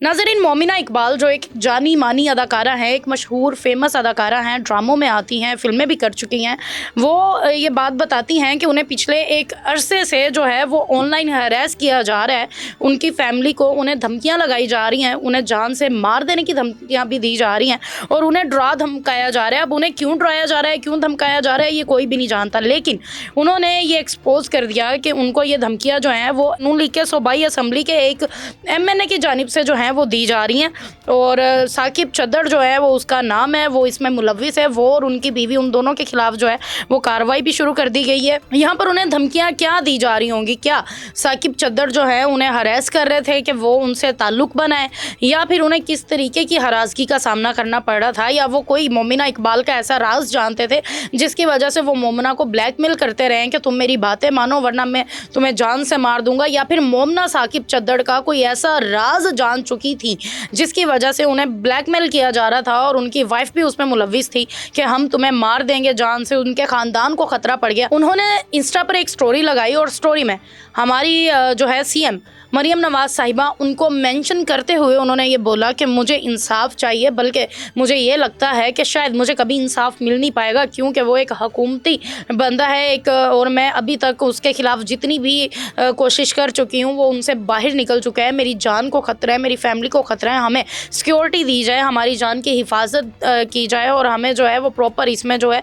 नाज़रीन, मोमिना इकबाल जो एक जानी मानी अदाकारा हैं, एक मशहूर फेमस अदाकारा हैं, ड्रामों में आती हैं, फ़िल्में भी कर चुकी हैं। वो ये बात बताती हैं कि उन्हें पिछले एक अरसे से जो है वो ऑनलाइन हैरेस किया जा रहा है। उनकी फ़ैमिली को उन्हें धमकियां लगाई जा रही हैं, उन्हें जान से मार देने की धमकियां भी दी जा रही हैं और उन्हें डरा धमकाया जा रहा है। अब उन्हें क्यों डराया जा रहा है, क्यों धमकाया जा रहा है, ये कोई भी नहीं जानता, लेकिन उन्होंने ये एक्सपोज कर दिया कि उनको ये धमकियाँ जो हैं वो नून लीग के सूबाई असम्बली के एक MNA की जानिब से जो हैं वो दी जा रही हैं। और साकिब चद्दड़ जो है वो उसका नाम है, वो इसमें मुलव्विस है। वो और उनकी बीवी, उन दोनों के खिलाफ जो है वो कार्रवाई भी शुरू कर दी गई है। यहाँ पर उन्हें धमकियाँ क्या दी जा रही होंगी? क्या साकिब चद्दड़ जो है उन्हें हरास कर रहे थे कि वो उनसे ताल्लुक़ बनाए, या फिर उन्हें किस तरीके की हरासगी का सामना करना पड़ रहा था, या वो कोई मोमिना इकबाल का ऐसा राज जानते थे जिसकी वजह से वो मोमिना को ब्लैकमेल करते रहे कि तुम मेरी बातें मानो वरना मैं तुम्हें जान से मार दूंगा, या फिर मोमिना साकिब चद्दड़ का कोई ऐसा राज जान चुकी थी जिसकी वजह से उन्हें ब्लैकमेल किया जा रहा था और उनकी वाइफ भी उसमें मुलव्विस थी कि हम तुम्हें मार देंगे जान से, उनके ख़ानदान को ख़तरा पड़ गया। उन्होंने इंस्टा पर एक स्टोरी लगाई और स्टोरी में हमारी जो है CM मरियम नवाज़ साहिबा, उनको मेंशन करते हुए उन्होंने ये बोला कि मुझे इंसाफ चाहिए, बल्कि मुझे ये लगता है कि शायद मुझे कभी इंसाफ मिल नहीं पाएगा क्योंकि वो एक हुकूमती बंदा है एक, और मैं अभी तक उसके ख़िलाफ़ जितनी भी कोशिश कर चुकी हूँ वो उनसे बाहर निकल चुका है। मेरी जान को ख़तरा है, मेरी फैमिली को ख़तरा है, हमें सिक्योरिटी दी जाए, हमारी जान की हिफाजत की जाए और हमें जो है वो प्रॉपर इसमें जो है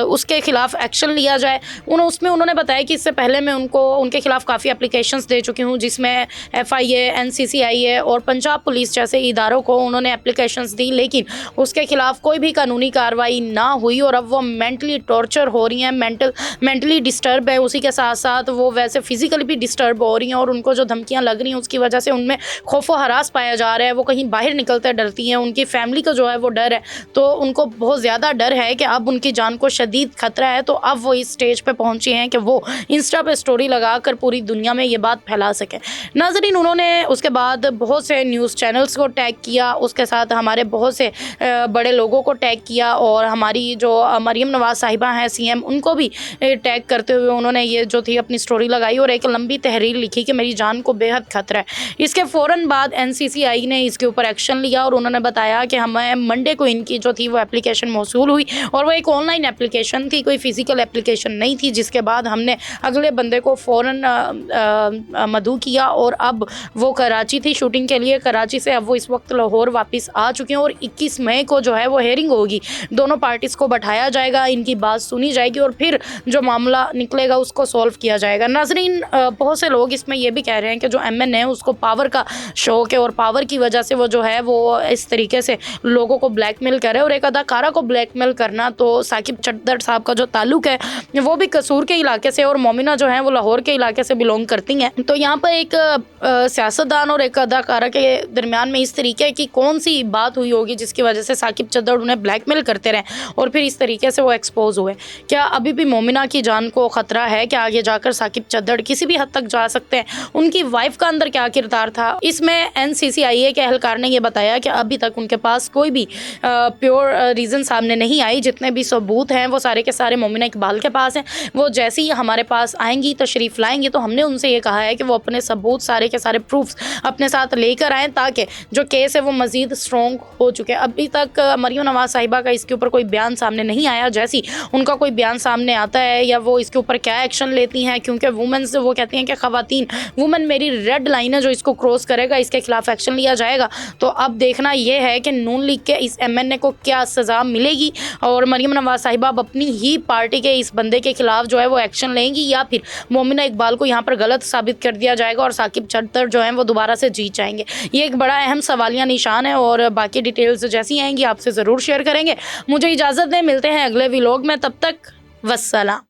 उसके ख़िलाफ़ एक्शन लिया जाए। उन्होंने बताया कि इससे पहले मैं उनके ख़िलाफ़ काफ़ी एप्लीकेशंस दे चुकी हूँ, जिसमें FIA, NCCIA और पंजाब पुलिस जैसे इदारों को उन्होंने एप्लीकेशंस दी, लेकिन उसके ख़िलाफ़ कोई भी कानूनी कार्रवाई ना हुई और अब वो मेंटली टॉर्चर हो रही हैं, मेंटली डिस्टर्ब है, उसी के साथ साथ वो वैसे फ़िज़िकली भी डिस्टर्ब हो रही हैं और उनको जो धमकियाँ लग रही हैं उसकी वजह से उनमें खौफ व हरास पाया जा रहा है। वो कहीं बाहर निकलते डरती हैं, उनकी फैमिली का जो है वो डर है, तो उनको बहुत ज़्यादा डर है कि अब उनकी जान को शदीद ख़तरा है। तो अब वो इस स्टेज पे पहुंची हैं कि वो इंस्टा पे स्टोरी लगाकर पूरी दुनिया में ये बात फैला सकें। नाज़रीन, उन्होंने उसके बाद बहुत से न्यूज़ चैनल्स को टैग किया, उसके साथ हमारे बहुत से बड़े लोगों को टैग किया और हमारी जो मरियम नवाज़ साहिबा हैं CM, उनको भी टैग करते हुए उन्होंने ये जो थी अपनी स्टोरी लगाई और एक लंबी तहरीर लिखी कि मेरी जान को बेहद ख़तरा है। इसके फ़ौरन बाद NCCI ने इसके ऊपर एक्शन लिया और उन्होंने बताया कि हमें मंडे को इनकी जो थी वो एप्लीकेशन मौसूल हुई और वो एक ऑनलाइन एप्लीकेशन थी, कोई फ़िज़िकल एप्लीकेशन नहीं थी, जिसके बाद हमने अगले बंदे को फ़ौरन मदऊ किया और अब वो कराची थी शूटिंग के लिए। कराची से अब वो इस वक्त लाहौर वापस आ चुके हैं और 21 मई को जो है वो हेयरिंग होगी, दोनों पार्टीज़ को बैठाया जाएगा, इनकी बात सुनी जाएगी और फिर जो मामला निकलेगा उसको सॉल्व किया जाएगा। नाज़रीन, बहुत से लोग इसमें ये भी कह रहे हैं कि जो MNA है उसको पावर का शौक है और पावर की वजह से वो जो है वो इस तरीके से लोगों को ब्लैकमेल करे, और एक अदाकारा को ब्लैकमेल करना, तो साकिब चद्दड़ साहब का जो ताल्लुक है वो भी कसूर के इलाके से और मोमिना जो है वो लाहौर के इलाके से बिलोंग करती हैं। तो यहाँ पर एक सियासतदान और एक अदाकारा के दरमियान में इस तरीके की कौन सी बात हुई होगी जिसकी वजह से साकिब चद्दड़ उन्हें ब्लैकमेल करते रहे और फिर इस तरीके से वो एक्सपोज हुए? क्या अभी भी मोमिना की जान को ख़तरा है? क्या आगे जाकर साकिब चद्दड़ किसी भी हद तक जा सकते हैं? उनकी वाइफ का अंदर क्या किरदार था? इसमें NCCIA के एहलकार ने यह बताया कि अभी तक उनके पास कोई भी प्योर रीज़न सामने नहीं आई, जितने भी सबूत हैं वो सारे के सारे मोमिना इकबाल के पास हैं। वो जैसे ही हमारे पास आएंगी, तशरीफ़ लाएंगी, तो हमने उनसे ये कहा है कि वो अपने सबूत सारे के सारे प्रूफ्स अपने साथ लेकर आएँ ताकि जो केस है वो मज़ीद स्ट्रॉन्ग हो चुके। अभी तक मरियम नवाज़ साहिबा का इसके ऊपर कोई बयान सामने नहीं आया। जैसी उनका कोई बयान सामने आता है या वो इसके ऊपर क्या एक्शन लेती हैं, क्योंकि वुमेन से वो कहती हैं कि ख़वातीन, वुमेन मेरी रेड लाइन है, जो इसको क्रॉस करेगा इसके खिलाफ एक्शन लिया जाएगा। तो अब देखना ये है कि नून लीग के इस MNA को क्या सज़ा मिलेगी और मरियम नवाज़ साहिबा अब अपनी ही पार्टी के इस बंदे के खिलाफ जो है वो एक्शन लेंगी, या फिर मोमिना इकबाल को यहाँ पर गलत साबित कर दिया जाएगा और साकिब चद्दड़ जो हैं वो दोबारा से जीत जाएंगे। ये एक बड़ा अहम सवालिया निशान है और बाकी डिटेल्स जैसी आएंगी आपसे ज़रूर शेयर करेंगे। मुझे इजाज़त दें, मिलते हैं अगले व्लॉग में, तब तक वस्सलाम।